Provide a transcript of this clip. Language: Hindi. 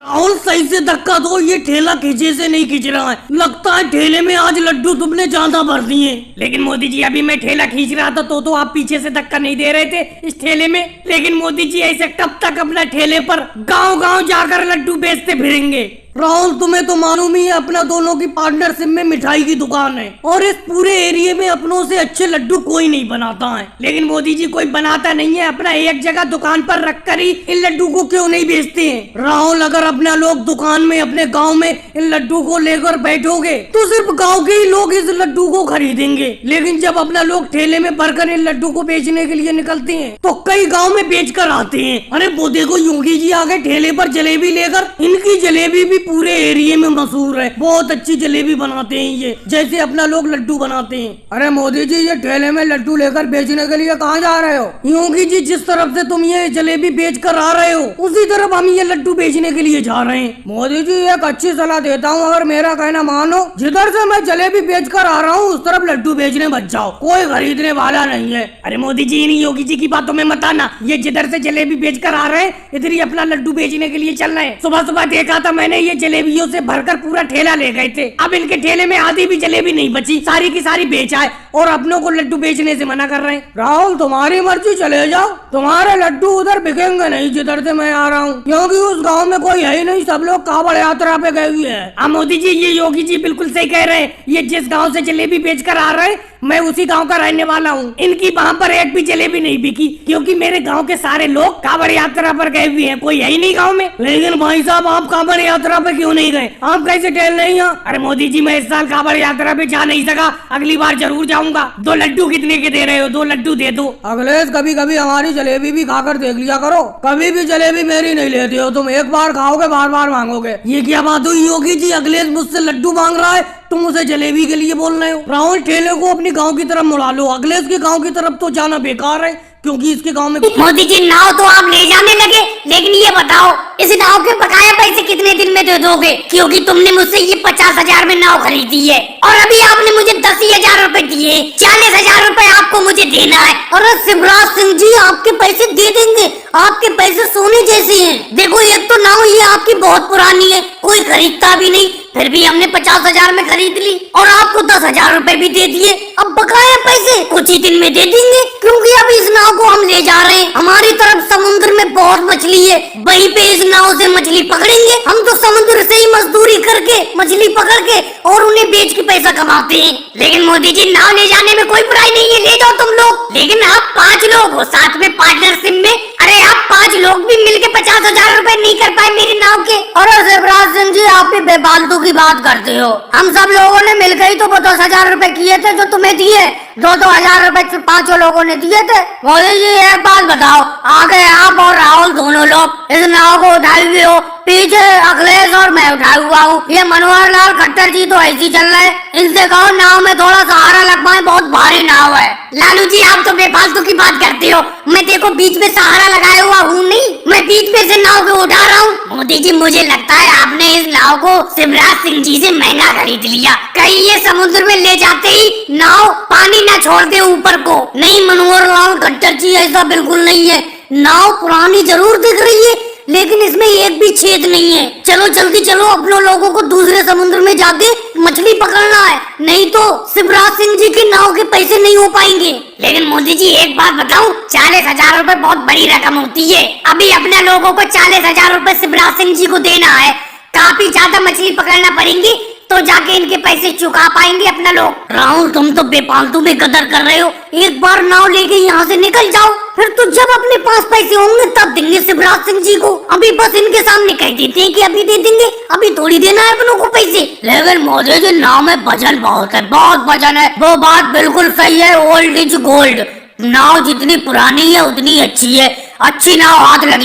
राहुल सही से धक्का दो, ये ठेला खींचे से नहीं खींच रहा है। लगता है ठेले में आज लड्डू तुमने ज्यादा भर दिए। लेकिन मोदी जी अभी मैं ठेला खींच रहा था तो आप पीछे से धक्का नहीं दे रहे थे इस ठेले में। लेकिन मोदी जी ऐसे कब तक अपना ठेले पर गांव गांव जाकर लड्डू बेचते फिरेंगे। राहुल तुम्हें तो मालूम ही है अपना दोनों की पार्टनरशिप में मिठाई की दुकान है और इस पूरे एरिया में अपनों से अच्छे लड्डू कोई नहीं बनाता है। लेकिन मोदी जी कोई बनाता नहीं है, अपना एक जगह दुकान पर रखकर ही इन लड्डू को क्यों नहीं बेचते हैं। राहुल अगर अपना लोग दुकान में अपने गांव में इन लड्डू को लेकर बैठोगे तो सिर्फ गाँव के ही लोग इस लड्डू को खरीदेंगे। लेकिन जब अपना लोग ठेले में भरकर इन लड्डू को बेचने के लिए निकलते हैं तो कई गाँव में बेच कर आते हैं। अरे वो देखो योगी जी आगे ठेले पर जलेबी लेकर, इनकी जलेबी भी पूरे एरिया में मशहूर है। बहुत अच्छी जलेबी बनाते हैं ये, जैसे अपना लोग लड्डू बनाते हैं। अरे मोदी जी ये ठेले में लड्डू लेकर बेचने के लिए कहाँ जा रहे हो? योगी जी जिस तरफ से तुम ये जलेबी बेच कर आ रहे हो उसी तरफ हम ये लड्डू बेचने के लिए जा रहे हैं। मोदी जी एक अच्छी सलाह देता हूँ, अगर मेरा कहना मानो, जिधर से मैं जलेबी बेच कर आ रहा हूँ उस तरफ लड्डू बेचने मत जाओ, कोई खरीदने वाला नहीं है। अरे मोदी जी इन योगी जी की बातों में मत आना, ये जिधर से जलेबी बेच कर आ रहे हैं इधर ही अपना लड्डू बेचने के लिए चल रहे हैं। सुबह सुबह देखा था मैंने, ये जलेबियों से भरकर पूरा ठेला ले गए थे। अब इनके ठेले में आधी भी जलेबी नहीं बची, सारी की सारी बेच आए और अपनों को लड्डू बेचने से मना कर रहे हैं। राहुल तुम्हारी मर्जी, चले जाओ, तुम्हारे लड्डू उधर बिकेंगे नहीं जिधर से मैं आ रहा हूँ, क्योंकि उस गांव में कोई है ही नहीं, सब लोग कांवड़ यात्रा पे गए हुए हैं। मोदी जी ये योगी जी बिल्कुल सही कह रहे हैं, ये जिस गाँव से जलेबी बेच कर आ रहे हैं मैं उसी गांव का रहने वाला हूँ। इनकी वहाँ पर एक भी जलेबी नहीं बिकी क्योंकि मेरे गांव के सारे लोग कांवड़ यात्रा पर गए हुए हैं, कोई है ही नहीं गांव में। लेकिन भाई साहब आप कांवड़ यात्रा पे क्यों नहीं गए? आप कैसे टहल नहीं यहाँ? अरे मोदी जी मैं इस साल कांवड़ यात्रा पे जा नहीं सका, अगली बार जरूर जाऊंगा। 2 लड्डू कितने के दे रहे हो? 2 लड्डू दे दो। अगले कभी कभी हमारी जलेबी भी खाकर देख लिया करो, कभी भी जलेबी मेरी नहीं लेते हो तुम, एक बार खाओगे बार बार मांगोगे। ये क्या बात हुई योगी जी, अगले मुझसे लड्डू मांग रहा है, तुम उसे जलेबी के लिए बोल रहे हो। राहुल ठेले को अपनी गांव की तरफ मुड़ा लो, अगलेश के गांव की तरफ तो जाना बेकार है क्योंकि इसके गांव में। मोदी जी नाव तो आप ले जाने लगे, लेकिन ये बताओ इस नाव के बकाया पैसे कितने दिन में दे दोगे? क्योंकि तुमने मुझसे ये 50,000 में नाव खरीदी है और अभी आपने मुझे 10,000 रुपए दिए, 40,000 रुपए आपको मुझे देना है। और शिवराज सिंह जी आपके पैसे दे देंगे, आपके पैसे सोने जैसे हैं। देखो एक तो नाव ये आपकी बहुत पुरानी है, कोई खरीदता भी नहीं, फिर भी हमने 50,000 में खरीद ली और आपको 10,000 रुपए भी दे दिए। अब बकाया पैसे कुछ ही दिन में दे देंगे, क्योंकि अब इस नाव को हम ले जा रहे हैं। हमारी तरफ समुद्र में बहुत मछली है, वहीं पे इस नाव से मछली पकड़ेंगे। हम तो समुद्र से ही मजदूरी करके मछली पकड़ के और उन्हें बेच के पैसा कमाते हैं। लेकिन मोदी जी नाव ले जाने में कोई बुराई नहीं है, ले जाओ तुम लोग। लेकिन आप 5 लोग हो साथ में पार्टनरशिप में, अरे आप 5 लोग भी मिलके 50,000 रुपए नहीं कर पाए मेरी नाव के। और शिवराज सिंह जी आप भी बेफालतू की बात करते हो, हम सब लोगों ने मिलकर ही तो 10,000 रुपए किए थे जो तुम्हें दिए, 2-2 हजार रुपए 5 लोगों ने दिए थे। मोदी जी एक बात बताओ, आगे आप और राहुल दोनों लोग इस नाव को उठाए हुए हो, पीछे अखिलेश और मैं उठाया हुआ हूँ। ये मनोहर लाल खट्टर जी तो ऐसी चल रहे, इनसे कहो नाव में थोड़ा सहारा लग पाए, बहुत भारी नाव है। लालू जी आप तो बेफालतू की बात करते हो, मैं देखो बीच में सहारा लगाया हुआ हूँ नहीं, मैं बीच में से नाव को उठा रहा हूँ। मोदी जी मुझे लगता है आपने इस नाव को शिवराज सिंह जी से महंगा खरीद लिया, कहीं ये समुद्र में ले जाते ही नाव पानी न छोड़ दे ऊपर को। नहीं मनोहर लाल खट्टर जी ऐसा बिल्कुल नहीं है, नाव पुरानी जरूर दिख रही है लेकिन इसमें एक भी छेद नहीं है। चलो जल्दी चलो, अपने लोगों को दूसरे समुद्र में जाके मछली पकड़ना है, नहीं तो शिवराज सिंह जी की नाव के पैसे नहीं हो पाएंगे। लेकिन मोदी जी एक बात बताऊं, 40,000 रुपए बहुत बड़ी रकम होती है। अभी अपने लोगों को 40,000 रुपए शिवराज सिंह जी को देना है, काफी ज्यादा मछली पकड़ना पड़ेंगी तो जाके इनके पैसे चुका पाएंगे अपना लोग। राहुल तुम तो बेफालतू में कदर कर रहे हो, एक बार नाव लेके यहाँ से निकल जाओ, फिर तो जब अपने पास पैसे होंगे तब देंगे शिवराज सिंह जी को। अभी बस इनके सामने कह देते हैं कि अभी दे देंगे, अभी थोड़ी देना है अपनों को पैसे। लेकिन मोदी जी नाव में वजन बहुत है, बहुत वजन है, वो बात बिल्कुल सही है, ओल्ड इज गोल्ड। नाव जितनी पुरानी है उतनी अच्छी है, अच्छी नाव हाथ लगी।